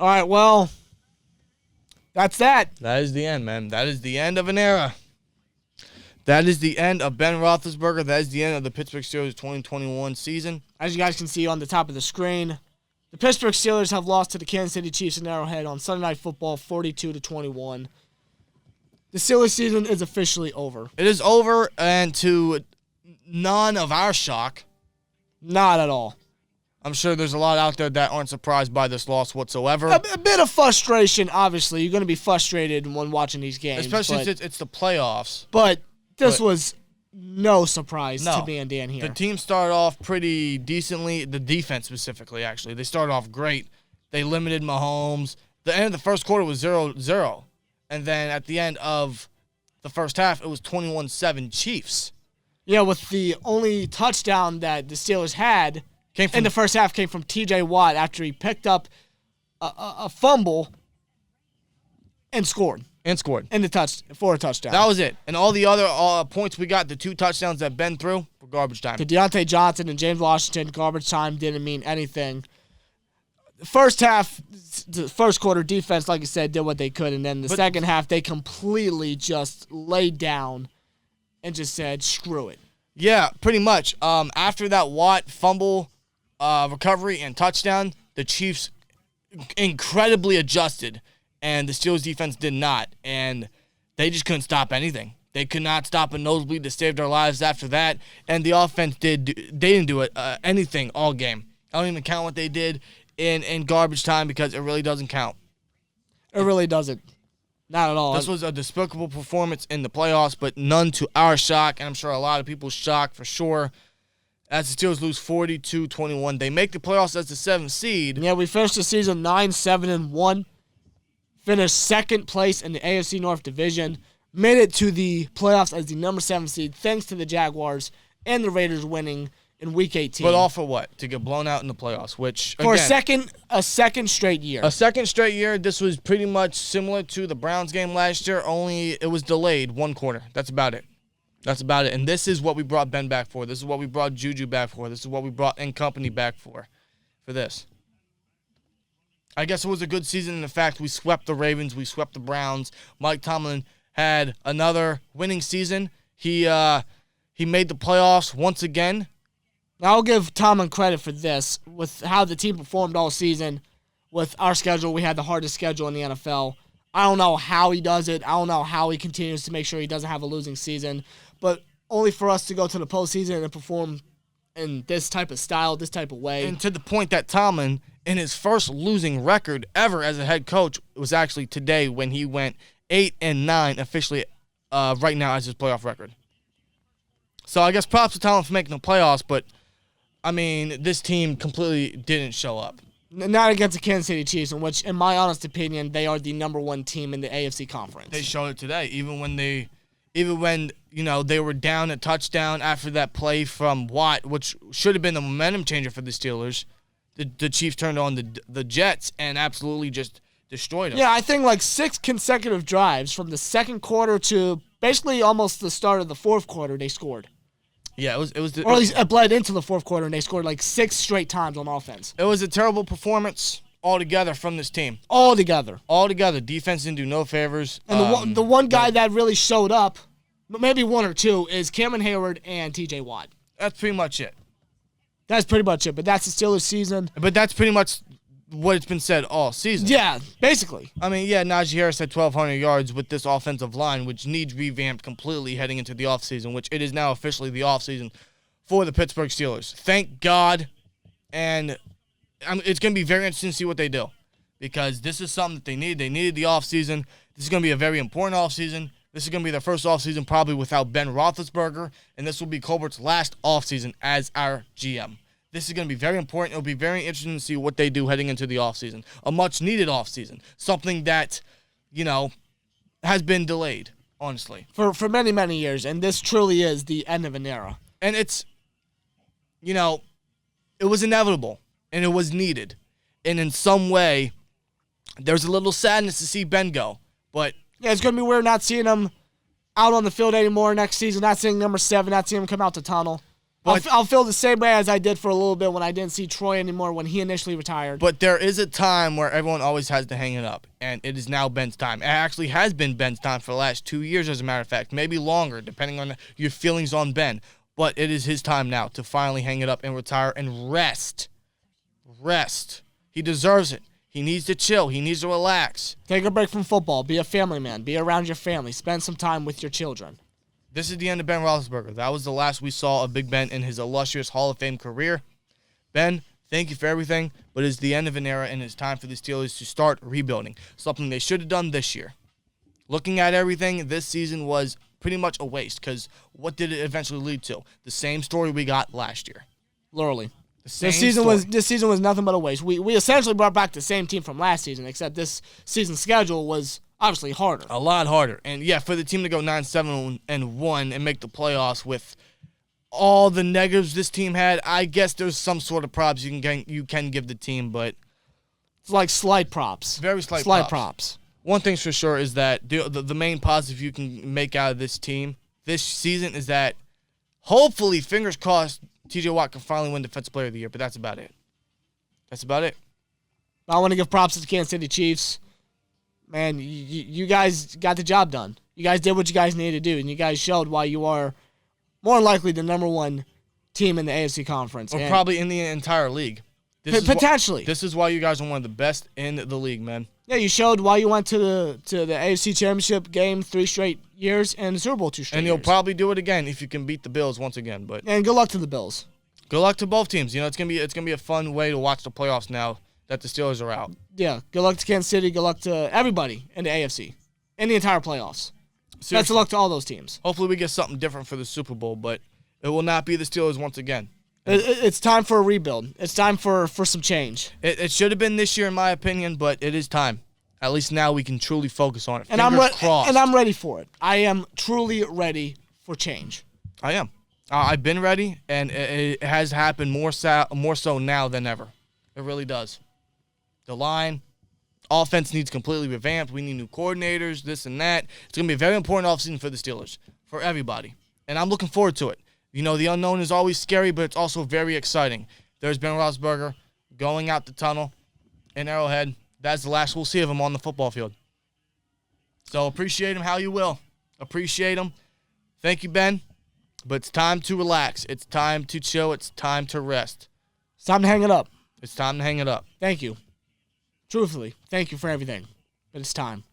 All right, well, that's that. That is the end, man. That is the end of an era. That is the end of Ben Roethlisberger. That is the end of the Pittsburgh Steelers 2021 season. As you guys can see on the top of the screen, the Pittsburgh Steelers have lost to the Kansas City Chiefs in Arrowhead on Sunday Night Football, 42-21. The Steelers season is officially over. It is over, and to none of our shock, not at all. I'm sure there's a lot out there that aren't surprised by this loss whatsoever. A bit of frustration, obviously. You're going to be frustrated when watching these games. Especially since it's the playoffs. But this was no surprise to me and Dan here. The team started off pretty decently. The defense specifically, actually. They started off great. They limited Mahomes. The end of the first quarter was 0-0. And then at the end of the first half, it was 21-7 Chiefs. Yeah, with the only touchdown that the Steelers had in the first half came from T.J. Watt after he picked up a fumble and scored. For a touchdown. That was it. And all the other points we got, the 2 touchdowns that Ben threw, were garbage time. To Deontay Johnson and James Washington, garbage time didn't mean anything. First half, the first quarter defense, like you said, did what they could. And then the second half, they completely just laid down and just said, screw it. Yeah, pretty much. After that Watt fumble recovery and touchdown, the Chiefs incredibly adjusted. And the Steelers defense did not. And they just couldn't stop anything. They could not stop a nosebleed to save their lives after that. And the offense didn't do anything all game. I don't even count what they did in garbage time because it really doesn't count. It really doesn't. Not at all. This was a despicable performance in the playoffs, but none to our shock. And I'm sure a lot of people's shock for sure. As the Steelers lose 42-21. They make the playoffs as the 7th seed. Yeah, we finished the season 9-7-1. Finished second place in the AFC North Division. Made it to the playoffs as the number 7 seed thanks to the Jaguars and the Raiders winning in Week 18. But all for what? To get blown out in the playoffs, which, for again, a second straight year. A second straight year. This was pretty much similar to the Browns game last year, only it was delayed 1 quarter. That's about it. And this is what we brought Ben back for. This is what we brought Juju back for. This is what we brought N Company back for this. I guess it was a good season in the fact we swept the Ravens, we swept the Browns. Mike Tomlin had another winning season. He made the playoffs once again. I'll give Tomlin credit for this. With how the team performed all season, with our schedule, we had the hardest schedule in the NFL. I don't know how he does it. I don't know how he continues to make sure he doesn't have a losing season. But only for us to go to the postseason and perform in this type of style, this type of way. And to the point that Tomlin, in his first losing record ever as a head coach, was actually today when he went 8-9 officially right now as his playoff record. So I guess props to Tomlin for making the playoffs, but I mean, this team completely didn't show up. Not against the Kansas City Chiefs, in which, in my honest opinion, they are the number 1 team in the AFC conference. They showed it today, even when they were down a touchdown after that play from Watt, which should have been the momentum changer for the Steelers. The Chiefs turned on the Jets and absolutely just destroyed them. Yeah, I think like 6 consecutive drives from the second quarter to basically almost the start of the fourth quarter, they scored. Yeah, or at least it bled into the fourth quarter, and they scored like 6 straight times on offense. It was a terrible performance altogether from this team. Altogether. Defense didn't do no favors. And the one guy that really showed up, maybe 1 or 2, is Cameron Hayward and T.J. Watt. That's pretty much it. That's pretty much it, but that's the Steelers season. But that's pretty much what it's been said all season. Yeah, basically. I mean, yeah, Najee Harris had 1,200 yards with this offensive line, which needs revamped completely heading into the offseason, which it is now officially the offseason for the Pittsburgh Steelers. Thank God. And it's going to be very interesting to see what they do because this is something that they need. They needed the offseason. This is going to be a very important offseason. This is going to be their first offseason probably without Ben Roethlisberger, and this will be Colbert's last offseason as our GM. This is going to be very important. It'll be very interesting to see what they do heading into the offseason. A much-needed offseason. Something that, has been delayed, honestly. For many, many years, and this truly is the end of an era. And it's, it was inevitable, and it was needed. And in some way, there's a little sadness to see Ben go, but yeah, it's going to be weird not seeing him out on the field anymore next season, not seeing number 7, not seeing him come out to tunnel. I'll feel the same way as I did for a little bit when I didn't see Troy anymore when he initially retired. But there is a time where everyone always has to hang it up, and it is now Ben's time. It actually has been Ben's time for the last 2 years, as a matter of fact, maybe longer, depending on your feelings on Ben. But it is his time now to finally hang it up and retire and rest. Rest. He deserves it. He needs to chill. He needs to relax. Take a break from football. Be a family man. Be around your family. Spend some time with your children. This is the end of Ben Roethlisberger. That was the last we saw of Big Ben in his illustrious Hall of Fame career. Ben, thank you for everything, but it's the end of an era, and it's time for the Steelers to start rebuilding, something they should have done this year. Looking at everything, this season was pretty much a waste, because what did it eventually lead to? The same story we got last year. Literally. This season was nothing but a waste. We essentially brought back the same team from last season, except this season's schedule was obviously harder. A lot harder. And, yeah, for the team to go 9-7-1 and make the playoffs with all the negatives this team had, I guess there's some sort of props you can give the team, but it's like slight props. Very slight props. One thing's for sure is that the main positive you can make out of this team this season is that hopefully, fingers crossed, TJ Watt can finally win Defensive Player of the Year, but that's about it. That's about it. I want to give props to the Kansas City Chiefs. Man, you guys got the job done. You guys did what you guys needed to do, and you guys showed why you are more likely the number one team in the AFC Conference. Or probably in the entire league. Potentially. This is why you guys are one of the best in the league, man. Yeah, you showed why you went to the AFC Championship game 3 straight years and the Super Bowl 2 straight years. And you'll probably do it again if you can beat the Bills once again. And good luck to the Bills. Good luck to both teams. You know, it's gonna be a fun way to watch the playoffs now that the Steelers are out. Yeah, good luck to Kansas City. Good luck to everybody in the AFC. In the entire playoffs. Seriously. Best of luck to all those teams. Hopefully we get something different for the Super Bowl, but it will not be the Steelers once again. It's time for a rebuild. It's time for some change. It should have been this year, in my opinion, but it is time. At least now we can truly focus on it. And I'm ready for it. I am truly ready for change. I am. I've been ready, and it has happened more so now than ever. It really does. The line, offense needs completely revamped. We need new coordinators, this and that. It's going to be a very important offseason for the Steelers, for everybody. And I'm looking forward to it. You know, the unknown is always scary, but it's also very exciting. There's Ben Roethlisberger going out the tunnel in Arrowhead. That's the last we'll see of him on the football field. So appreciate him how you will. Appreciate him. Thank you, Ben. But it's time to relax. It's time to chill. It's time to rest. It's time to hang it up. It's time to hang it up. Thank you. Truthfully, thank you for everything. But it's time.